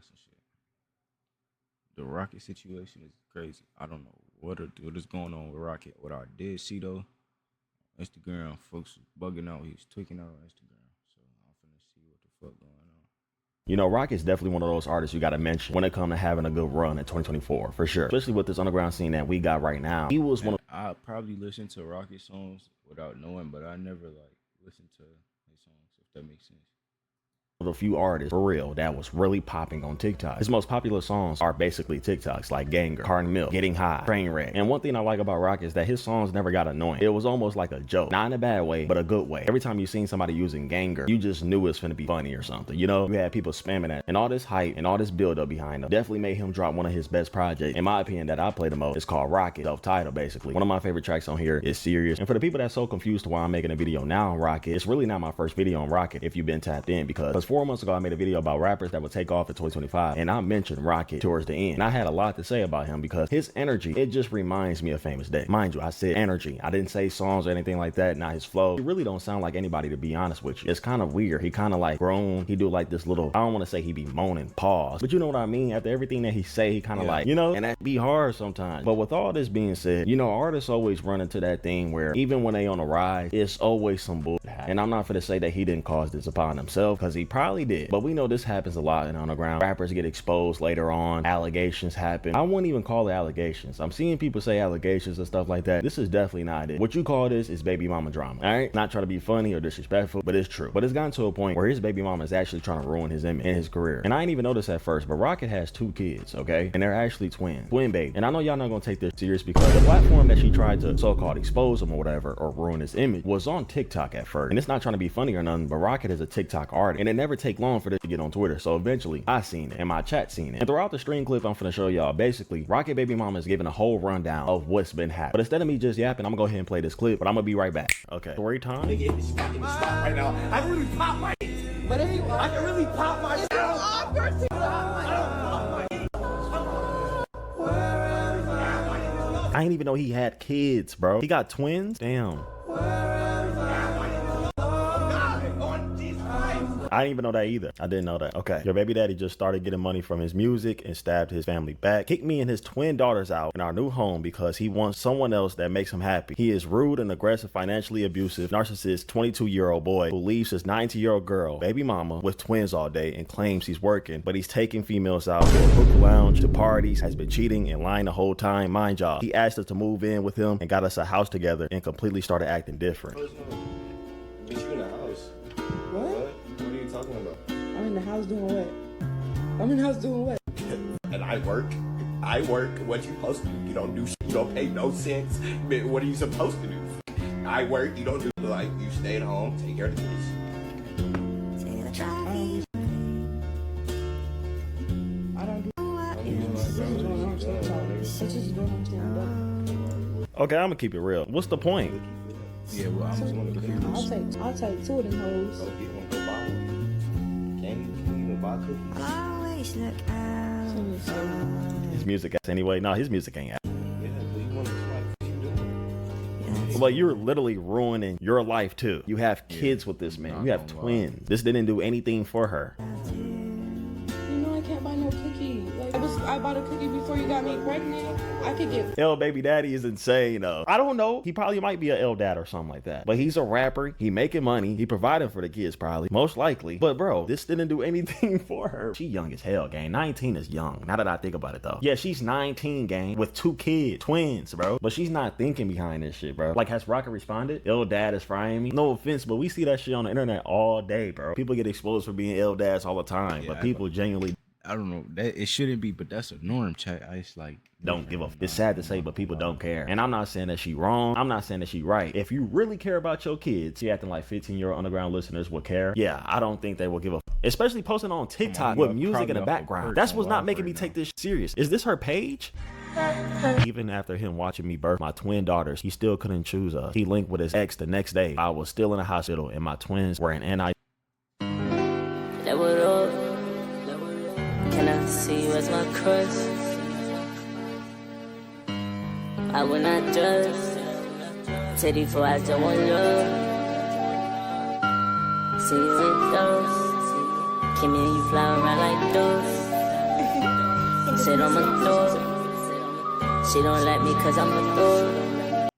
TikToks and shit. The Rocket situation is crazy. I don't know what is going on with Rocket. What I did see though, Instagram folks was bugging out. He was tweaking out on Instagram. So I'm finna see what the fuck going on. You know, Rroxket's definitely one of those artists you got to mention when it comes to having a good run in 2024, for sure. Especially with this underground scene that we got right now. He was one of... I probably listen to Rocket songs without knowing, but I never like listen to his songs, if that makes sense. A few artists for real that was really popping on TikTok. His most popular songs are basically TikToks like Ganger, Carton Milk, Getting High, Trainwreck. And one thing I like about Rroxket is that his songs never got annoying. It was almost like a joke, not in a bad way, but a good way. Every time you seen somebody using Ganger, you just knew it's gonna be funny or something. You know, you had people spamming that, and all this hype and all this build up behind him definitely made him drop one of his best projects. In my opinion, that I play the most, it's called Rroxket, self-titled basically. One of my favorite tracks on here is Serious. And for the people that's so confused to why I'm making a video now on Rroxket, it's really not my first video on Rroxket if you've been tapped in, because 4 months ago I made a video about rappers that would take off in 2025, and I mentioned Rroxket towards the end. And I had a lot to say about him because his energy, it just reminds me of Famous Day. Mind you, I said energy. I didn't say songs or anything like that. Not his flow. He really don't sound like anybody, to be honest with you. It's kind of weird. He kind of like grown. He do like this little, I don't want to say he be moaning pause, but you know what I mean? After everything that he say, he kind of like, you know, and that be hard sometimes. But with all this being said, you know, artists always run into that thing where even when they on a rise, it's always some bull. And I'm not gonna say that he didn't cause this upon himself, because he probably did. But we know this happens a lot in the underground. Rappers get exposed later on. Allegations happen. I wouldn't even call it allegations. I'm seeing people say allegations and stuff like that. This is definitely not it. What you call this is baby mama drama. All right? Not trying to be funny or disrespectful, but it's true. But it's gotten to a point where his baby mama is actually trying to ruin his image and his career. And I didn't even notice at first, but Rroxket has 2 kids, okay? And they're actually twins. Twin baby. And I know y'all not gonna take this serious because the platform that she tried to so-called expose him or whatever, or ruin his image, was on TikTok at first. And it's not trying to be funny or nothing, but Rroxket is a TikTok artist. And it never take long for this to get on Twitter. So eventually, I seen it and my chat seen it. And throughout the stream clip I'm finna show y'all, basically, Rroxket baby mama is giving a whole rundown of what's been happening. But instead of me just yapping, I'm gonna go ahead and play this clip, but I'm gonna be right back. Okay. Story time. Right now, I can really pop my. But if you, I can really pop my. I didn't even know he had kids, bro. He got twins? Damn. I didn't even know that either. I didn't know that. Okay. Your baby daddy just started getting money from his music and stabbed his family back. Kicked me and his twin daughters out in our new home because he wants someone else that makes him happy. He is rude and aggressive, financially abusive, narcissist, 22-year-old boy who leaves his 19-year-old girl, baby mama, with twins all day and claims he's working, but he's taking females out to a hookah lounge, to parties, has been cheating and lying the whole time. Mind y'all, he asked us to move in with him and got us a house together and completely started acting different. Meet you in the house. What? What are you talking about? I'm in the house doing what? I'm in the house doing what? And I work. I work. What you supposed to do? You don't do shit. You don't pay no cents. What are you supposed to do? I work. You don't do like you stay at home, take care of the kids. I don't do. Okay, I'm gonna keep it real. What's the point? Yeah, well, I'm just one of the cookies. I'll take 2 of them hoes. So you want to go buy one? Can't even buy cookies. Always look out. His music ass anyway. No, his music ain't ass. Yeah, but you want to like what you doing? But you're literally ruining your life too. You have kids with this man. You have twins. This didn't do anything for her. You know I can't buy no cookie. Like I bought a cookie before you got me pregnant. I could get. L baby daddy is insane though. I don't know. He probably might be a L dad or something like that. But he's a rapper. He making money. He providing for the kids probably. Most likely. But bro, this didn't do anything for her. She young as hell, gang. 19 is young. Now that I think about it though. Yeah, she's 19, gang. With 2 kids. Twins, bro. But she's not thinking behind this shit, bro. Like, has Rroxket responded? L dad is frying me. No offense, but we see that shit on the internet all day, bro. People get exposed for being L dads all the time. But people genuinely, I don't know. That it shouldn't be, but that's a norm, chat. I just like don't give a f. It's sad to say, but people don't care. And I'm not saying that she wrong. I'm not saying that she right. If you really care about your kids, she acting like 15-year-old underground listeners would care. Yeah, I don't think they will give a f. Especially posting on TikTok with music in the background. That's what's not making me take this serious. Is this her page? Even after him watching me birth my twin daughters, he still couldn't choose us. He linked with his ex the next day. I was still in the hospital and my twins were in NI. Can I see you as my crush? I will not judge. Teddy for I don't want love. See you in those. Kimmy and you fly around like those. Said I'm a thug. She don't like me cause I'm a thug.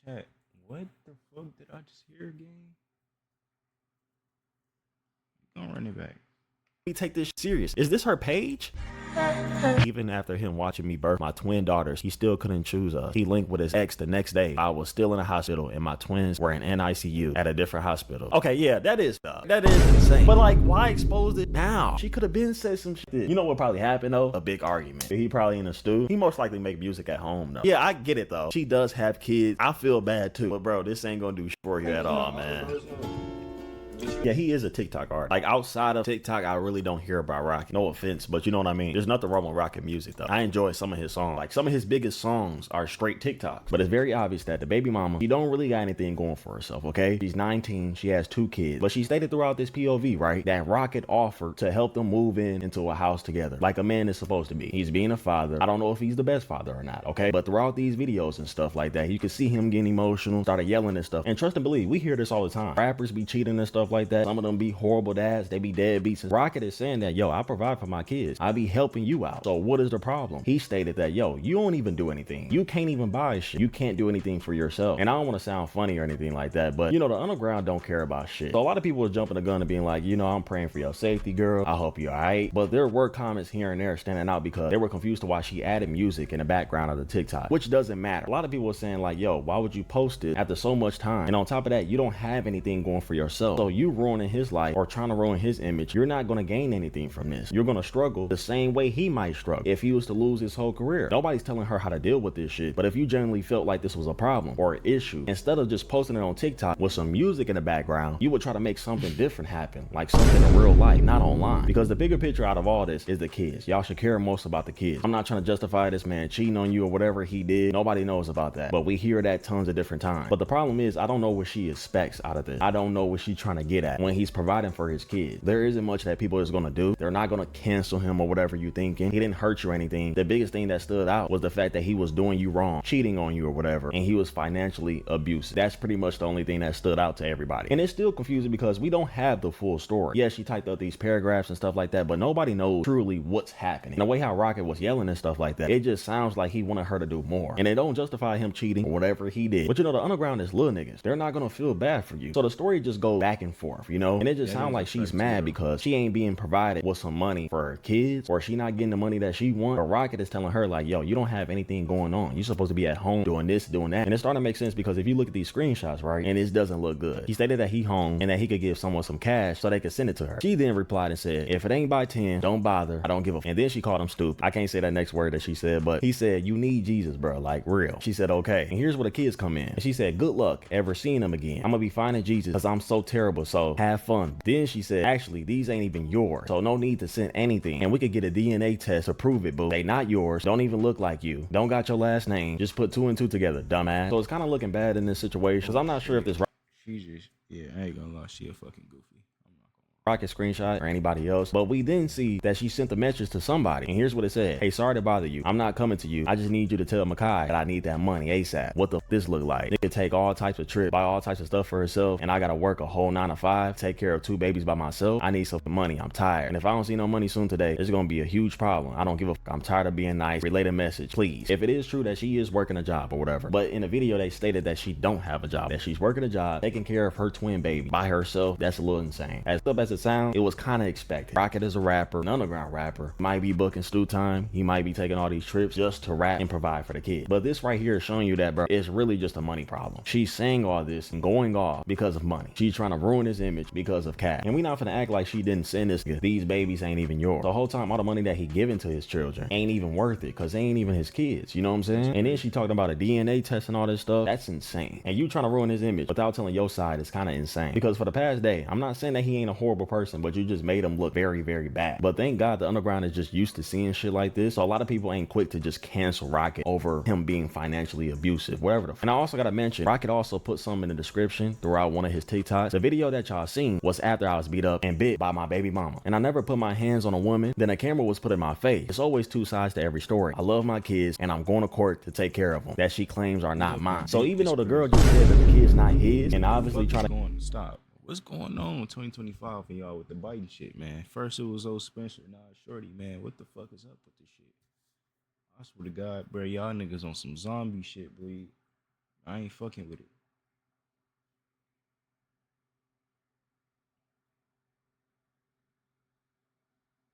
Chat, what the fuck did I just hear again? Gonna run it back. We take this serious. Is this her page? Even after him watching me birth my twin daughters, he still couldn't choose us. He linked with his ex the next day. I was still in the hospital and my twins were in NICU at a different hospital. Okay, yeah, that is insane. But like, why expose it now? She could have been said some shit. You know what probably happened though? A big argument. He probably in a stew. He most likely make music at home though. Yeah, I get it though. She does have kids. I feel bad too. But bro, this ain't gonna do shit for you at all, man. Yeah, he is a TikTok artist. Like outside of TikTok, I really don't hear about Rroxket. No offense, but you know what I mean? There's nothing wrong with Rroxket music though. I enjoy some of his songs. Like some of his biggest songs are straight TikToks. But it's very obvious that the baby mama, she don't really got anything going for herself, okay? She's 19, she has 2 kids. But she stated throughout this POV, right, that Rroxket offered to help them move into a house together. Like a man is supposed to be. He's being a father. I don't know if he's the best father or not, okay? But throughout these videos and stuff like that, you can see him getting emotional, started yelling and stuff. And trust and believe, we hear this all the time. Rappers be cheating and stuff like that. Some of them be horrible dads, they be deadbeats. And Rroxket is saying that, yo, I provide for my kids. I be helping you out. So what is the problem? He stated that, yo, you don't even do anything. You can't even buy shit. You can't do anything for yourself. And I don't want to sound funny or anything like that, but you know, the underground don't care about shit. So a lot of people are jumping the gun and being like, you know, I'm praying for your safety, girl. I hope you're alright. But there were comments here and there standing out because they were confused to why she added music in the background of the TikTok, which doesn't matter. A lot of people were saying like, yo, why would you post it after so much time? And on top of that, you don't have anything going for yourself. So you ruining his life or trying to ruin his image, you're not going to gain anything from this. You're going to struggle the same way he might struggle if he was to lose his whole career. Nobody's telling her how to deal with this shit, but if you genuinely felt like this was a problem or an issue, instead of just posting it on TikTok with some music in the background, you would try to make something different happen, like something in real life, not online. Because the bigger picture out of all this is the kids. Y'all should care most about the kids. I'm not trying to justify this man cheating on you or whatever he did. Nobody knows about that, but we hear that tons of different times. But the problem is, I don't know what she expects out of this. I don't know what she's trying to get at when he's providing for his kids. There isn't much that people is going to do. They're not going to cancel him or whatever you thinking. He didn't hurt you or anything. The biggest thing that stood out was the fact that he was doing you wrong, cheating on you or whatever, and he was financially abusive. That's pretty much the only thing that stood out to everybody. And it's still confusing because we don't have the full story. Yeah, she typed up these paragraphs and stuff like that, but nobody knows truly what's happening. And the way how Rroxket was yelling and stuff like that, it just sounds like he wanted her to do more. And it don't justify him cheating or whatever he did. But you know, the underground is little niggas. They're not going to feel bad for you. So the story just goes back and forth, you know? And it just sounds like she's mad because she ain't being provided with some money for her kids, or she not getting the money that she wants. But Rroxket is telling her like, yo, you don't have anything going on. You're supposed to be at home doing this, doing that. And it's starting to make sense because if you look at these screenshots, right, and it doesn't look good. He stated that he home and that he could give someone some cash so they could send it to her. She then replied and said, if it ain't by 10, don't bother. I don't give a f. And then she called him stupid. I can't say that next word that she said, but he said, you need Jesus, bro, like real. She said, okay. And here's where the kids come in. And she said, good luck ever seeing him again. I'm gonna be finding Jesus because I'm so terrible, so have fun. Then she said, actually, these ain't even yours, so no need to send anything, and we could get a DNA test to prove it, boo. They not yours, don't even look like you, don't got your last name, just put 2 and 2 together, dumbass. So it's kind of looking bad in this situation because I'm not sure if this She just, yeah, I ain't gonna lie, she a fucking goofy. Rroxket screenshot or anybody else, but we then see that she sent the message to somebody, and here's what it said. Hey, sorry to bother you. I'm not coming to you. I just need you to tell Makai that I need that money ASAP. What the f this look like? They could take all types of trips, buy all types of stuff for herself, and I gotta work a whole 9 to 5, take care of 2 babies by myself. I need some money. I'm tired. And if I don't see no money soon today, it's gonna be a huge problem. I don't give a f. I'm tired of being nice. Relay a message, please. If it is true that she is working a job or whatever, but in the video they stated that she don't have a job, that she's working a job, taking care of her twin baby by herself, that's a little insane. As up as it sounds, it was kind of expected. Rroxket is a rapper, an underground rapper, might be booking stew time, he might be taking all these trips just to rap and provide for the kid. But this right here is showing you that, bro, it's really just a money problem. She's saying all this and going off because of money. She's trying to ruin his image because of cash. And we not finna act like she didn't send this. These babies ain't even yours. The whole time, all the money that he giving to his children ain't even worth it because they ain't even his kids. You know what I'm saying? And then she talking about a DNA test and all this stuff. That's insane. And you trying to ruin his image without telling your side is kind of insane. Because for the past day, I'm not saying that he ain't a horrible person, but you just made him look very, very bad. But thank God the underground is just used to seeing shit like this. So a lot of people ain't quick to just cancel Rroxket over him being financially abusive, whatever the f. And I also gotta mention, Rroxket also put something in the description throughout one of his TikToks. The video that y'all seen was after I was beat up and bit by my baby mama. And I never put my hands on a woman, then a camera was put in my face. It's always 2 sides to every story. I love my kids and I'm going to court to take care of them that she claims are not mine. So even though the girl just said that the kid's not his and obviously trying to stop. What's going on in 2025 for y'all with the biting shit, man? First it was old Spencer, now it's Shorty, man. What the fuck is up with this shit? I swear to God, bro, y'all niggas on some zombie shit, bleed. I ain't fucking with it.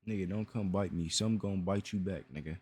Nigga, don't come bite me. Some gonna bite you back, nigga.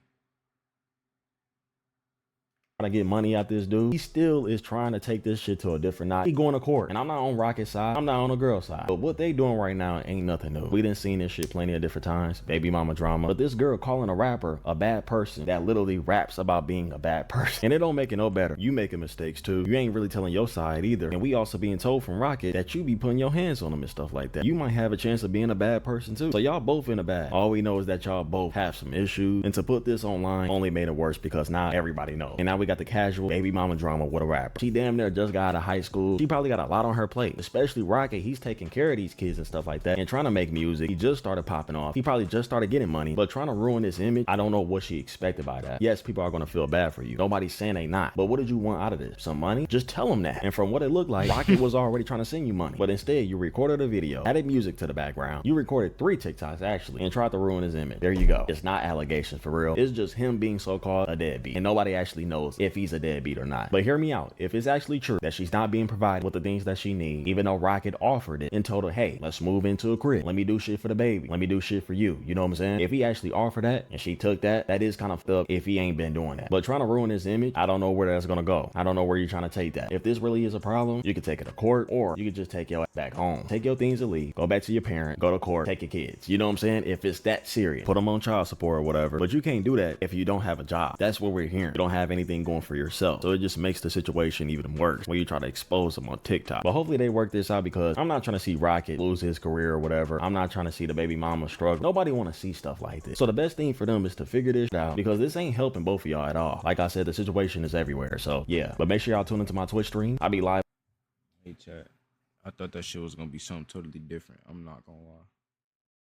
To get money out this dude, he still is trying to take this shit to a different notch. He going to court, and I'm not on Rrocket's side, I'm not on the girl's side, but what they doing right now ain't nothing new. We done seen this shit plenty of different times, baby mama drama, but this girl calling a rapper a bad person that literally raps about being a bad person, and it don't make it no better. You making mistakes too, you ain't really telling your side either, and we also being told from Rrocket that you be putting your hands on them and stuff like that. You might have a chance of being a bad person too, so y'all both in a bad. All we know is that y'all both have some issues, and to put this online only made it worse because now everybody knows, and now we got the casual baby mama drama with a rapper. She damn near just got out of high school. She probably got a lot on her plate, especially Rrocket. He's taking care of these kids and stuff like that and trying to make music. He just started popping off. He probably just started getting money, but trying to ruin this image, I don't know what she expected by that. Yes, people are going to feel bad for you. Nobody's saying they not, but what did you want out of this? Some money? Just tell them that. And from what it looked like, Rrocket was already trying to send you money, but instead you recorded a video, added music to the background. You recorded 3 TikToks actually and tried to ruin his image. There you go. It's not allegations for real. It's just him being so-called a deadbeat, and nobody actually knows if he's a deadbeat or not. But hear me out. If it's actually true that she's not being provided with the things that she needs, even though Rrocket offered it and told her, hey, let's move into a crib. Let me do shit for the baby. Let me do shit for you. You know what I'm saying? If he actually offered that and she took that, that is kind of fucked up if he ain't been doing that. But trying to ruin his image, I don't know where that's gonna go. I don't know where you're trying to take that. If this really is a problem, you could take it to court, or you could just take your ass back home. Take your things and leave. Go back to your parent. Go to court. Take your kids. You know what I'm saying? If it's that serious, put them on child support or whatever. But you can't do that if you don't have a job. That's what we're hearing. You don't have anything going for yourself. So it just makes the situation even worse when you try to expose them on TikTok. But hopefully they work this out, because I'm not trying to see Rrocket lose his career or whatever. I'm not trying to see the baby mama struggle. Nobody want to see stuff like this. So the best thing for them is to figure this out, because this ain't helping both of y'all at all. Like I said, the situation is everywhere. So yeah, but make sure y'all tune into my Twitch stream. I'll be live. Hey, chat. I thought that shit was gonna be something totally different. I'm not gonna lie.